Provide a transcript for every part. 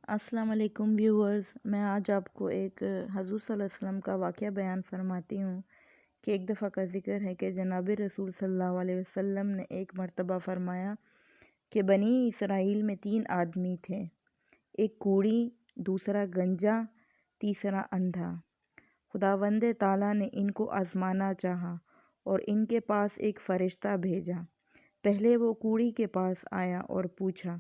السلام علیکم ویورز، میں آج آپ کو ایک حضور صلی اللہ علیہ وسلم کا واقعہ بیان فرماتی ہوں کہ ایک دفعہ کا ذکر ہے کہ جناب رسول صلی اللہ علیہ وسلم نے ایک مرتبہ فرمایا کہ بنی اسرائیل میں 3 آدمی تھے، ایک کوڑی، دوسرا گنجا، تیسرا اندھا۔ خداوند تعالیٰ نے ان کو آزمانا چاہا اور ان کے پاس ایک فرشتہ بھیجا۔ پہلے وہ کوڑی کے پاس آیا اور پوچھا،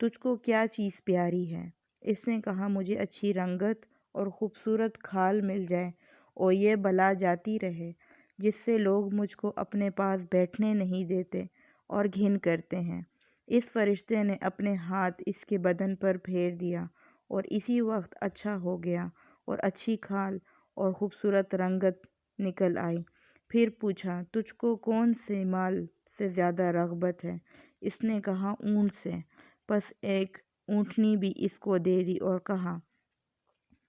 تجھ کو کیا چیز پیاری ہے؟ اس نے کہا، مجھے اچھی رنگت اور خوبصورت کھال مل جائے اور یہ بلا جاتی رہے جس سے لوگ مجھ کو اپنے پاس بیٹھنے نہیں دیتے اور گھن کرتے ہیں۔ اس فرشتے نے اپنے ہاتھ اس کے بدن پر پھیر دیا اور اسی وقت اچھا ہو گیا اور اچھی کھال اور خوبصورت رنگت نکل آئی۔ پھر پوچھا، تجھ کو کون سے مال سے زیادہ رغبت ہے؟ اس نے کہا، اونٹ سے۔ پس ایک اونٹنی بھی اس کو دے دی اور کہا،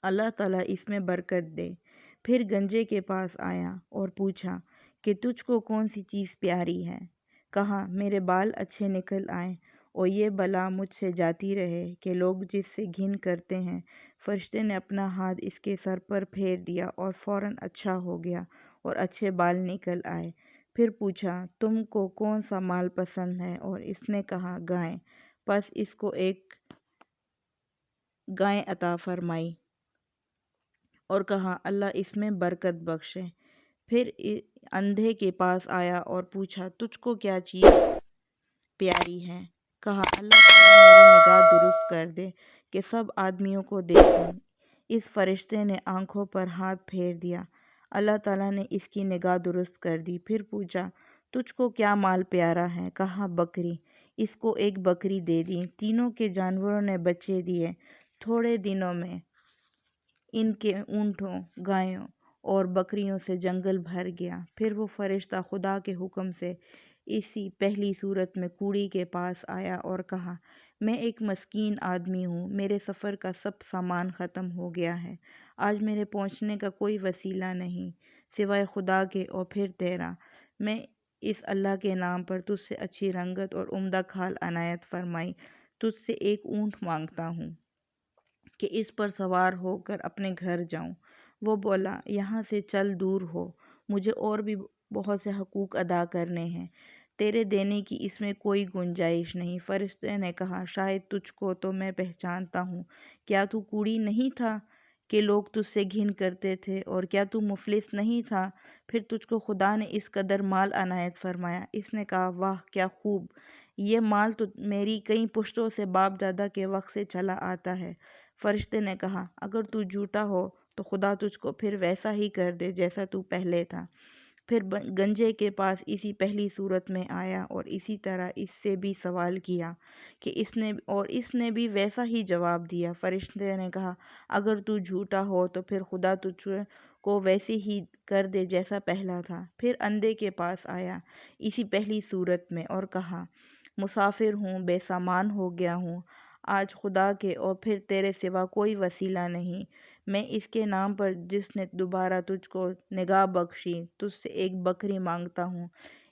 اللہ تعالیٰ اس میں برکت دے۔ پھر گنجے کے پاس آیا اور پوچھا کہ تجھ کو کون سی چیز پیاری ہے؟ کہا، میرے بال اچھے نکل آئیں اور یہ بلا مجھ سے جاتی رہے کہ لوگ جس سے گھن کرتے ہیں۔ فرشتے نے اپنا ہاتھ اس کے سر پر پھیر دیا اور فوراً اچھا ہو گیا اور اچھے بال نکل آئے۔ پھر پوچھا، تم کو کون سا مال پسند ہے؟ اور اس نے کہا، گائے۔ پس اس کو ایک گائے عطا فرمائی اور کہا، اللہ اس میں برکت بخشے۔ پھر اندھے کے پاس آیا اور پوچھا، تجھ کو کیا چیز پیاری ہے؟ کہا، اللہ تعالیٰ میری نگاہ درست کر دے کہ سب آدمیوں کو دیکھوں۔ اس فرشتے نے آنکھوں پر ہاتھ پھیر دیا، اللہ تعالیٰ نے اس کی نگاہ درست کر دی۔ پھر پوچھا، تجھ کو کیا مال پیارا ہے؟ کہا، بکری۔ اس کو ایک بکری دے دی۔ تینوں کے جانوروں نے بچے دیے۔ تھوڑے دنوں میں ان کے اونٹوں، گایوں اور بکریوں سے جنگل بھر گیا۔ پھر وہ فرشتہ خدا کے حکم سے اسی پہلی صورت میں کوڑی کے پاس آیا اور کہا، میں ایک مسکین آدمی ہوں، میرے سفر کا سب سامان ختم ہو گیا ہے، آج میرے پہنچنے کا کوئی وسیلہ نہیں سوائے خدا کے اور پھر تیرا۔ میں اس اللہ کے نام پر تجھ سے اچھی رنگت اور عمدہ کھال عنایت فرمائی تجھ سے ایک اونٹ مانگتا ہوں کہ اس پر سوار ہو کر اپنے گھر جاؤں۔ وہ بولا، یہاں سے چل دور ہو، مجھے اور بھی بہت سے حقوق ادا کرنے ہیں، تیرے دینے کی اس میں کوئی گنجائش نہیں۔ فرشتے نے کہا، شاید تجھ کو تو میں پہچانتا ہوں، کیا تو کوڑی نہیں تھا کہ لوگ تجھ سے گھن کرتے تھے، اور کیا تو مفلس نہیں تھا، پھر تجھ کو خدا نے اس قدر مال عنایت فرمایا؟ اس نے کہا، واہ کیا خوب، یہ مال تو میری کئی پشتوں سے باپ دادا کے وقت سے چلا آتا ہے۔ فرشتے نے کہا، اگر تو جھوٹا ہو تو خدا تجھ کو پھر ویسا ہی کر دے جیسا تو پہلے تھا۔ پھر گنجے کے پاس اسی پہلی صورت میں آیا اور اسی طرح اس سے بھی سوال کیا کہ اس نے بھی ویسا ہی جواب دیا۔ فرشتے نے کہا، اگر تو جھوٹا ہو تو پھر خدا تجھ کو ویسے ہی کر دے جیسا پہلا تھا۔ پھر اندھے کے پاس آیا اسی پہلی صورت میں اور کہا، مسافر ہوں، بے سامان ہو گیا ہوں، آج خدا کے اور پھر تیرے سوا کوئی وسیلہ نہیں، میں اس کے نام پر جس نے دوبارہ تجھ کو نگاہ بخشی تجھ سے ایک بکری مانگتا ہوں،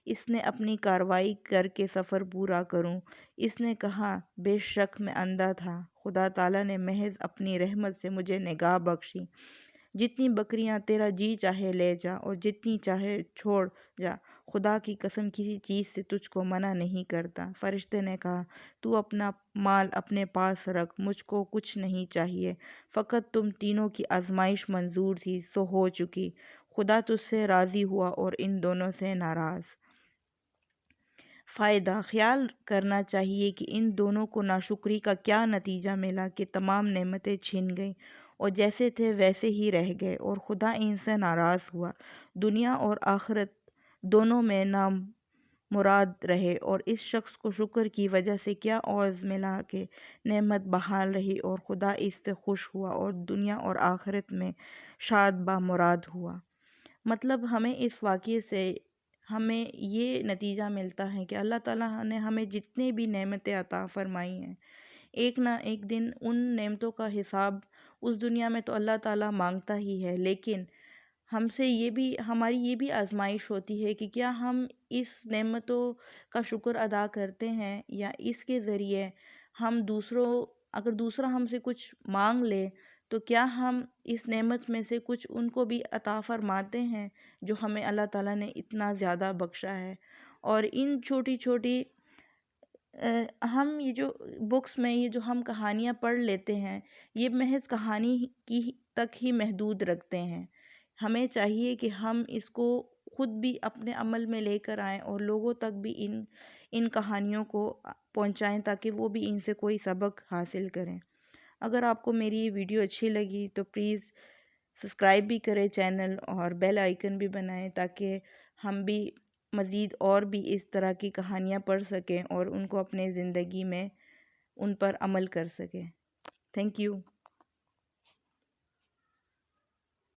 اس نے اپنی کارروائی کر کے سفر پورا کروں۔ اس نے کہا، بے شک میں اندھا تھا، خدا تعالیٰ نے محض اپنی رحمت سے مجھے نگاہ بخشی۔ جتنی بکریاں تیرا جی چاہے لے جا اور جتنی چاہے چھوڑ جا، خدا کی قسم کسی چیز سے تجھ کو منع نہیں کرتا۔ فرشتے نے کہا، تو اپنا مال اپنے پاس رکھ، مجھ کو کچھ نہیں چاہیے، فقط تم تینوں کی آزمائش منظور تھی سو ہو چکی، خدا تجھ سے راضی ہوا اور ان دونوں سے ناراض۔ فائدہ: خیال کرنا چاہیے کہ ان دونوں کو ناشکری کا کیا نتیجہ ملا کہ تمام نعمتیں چھن گئیں اور جیسے تھے ویسے ہی رہ گئے اور خدا ان سے ناراض ہوا۔ دنیا اور آخرت دونوں میں نامراد رہے اور اس شخص کو شکر کی وجہ سے کیا عوض ملا کہ نعمت بحال رہی اور خدا اس سے خوش ہوا اور دنیا اور آخرت میں شاد بامراد ہوا۔ مطلب ہمیں اس واقعے سے ہمیں یہ نتیجہ ملتا ہے کہ اللہ تعالیٰ نے ہمیں جتنے بھی نعمتیں عطا فرمائی ہیں، ایک نہ ایک دن ان نعمتوں کا حساب اس دنیا میں تو اللہ تعالیٰ مانگتا ہی ہے، لیکن ہم سے ہماری یہ بھی آزمائش ہوتی ہے کہ کیا ہم اس نعمتوں کا شکر ادا کرتے ہیں یا اس کے ذریعے ہم دوسروں اگر دوسرا ہم سے کچھ مانگ لے تو کیا ہم اس نعمت میں سے کچھ ان کو بھی عطا فرماتے ہیں جو ہمیں اللہ تعالیٰ نے اتنا زیادہ بخشا ہے؟ اور ان چھوٹی چھوٹی ہم یہ جو بکس میں یہ جو ہم کہانیاں پڑھ لیتے ہیں، یہ محض کہانی کی تک ہی محدود رکھتے ہیں۔ ہمیں چاہیے کہ ہم اس کو خود بھی اپنے عمل میں لے کر آئیں اور لوگوں تک بھی ان کہانیوں کو پہنچائیں تاکہ وہ بھی ان سے کوئی سبق حاصل کریں۔ اگر آپ کو میری یہ ویڈیو اچھی لگی تو پلیز سبسکرائب بھی کریں چینل اور بیل آئیکن بھی بنائیں تاکہ ہم بھی مزید اور بھی اس طرح کی کہانیاں پڑھ سکیں اور ان کو اپنے زندگی میں ان پر عمل کر سکیں۔ Thank you.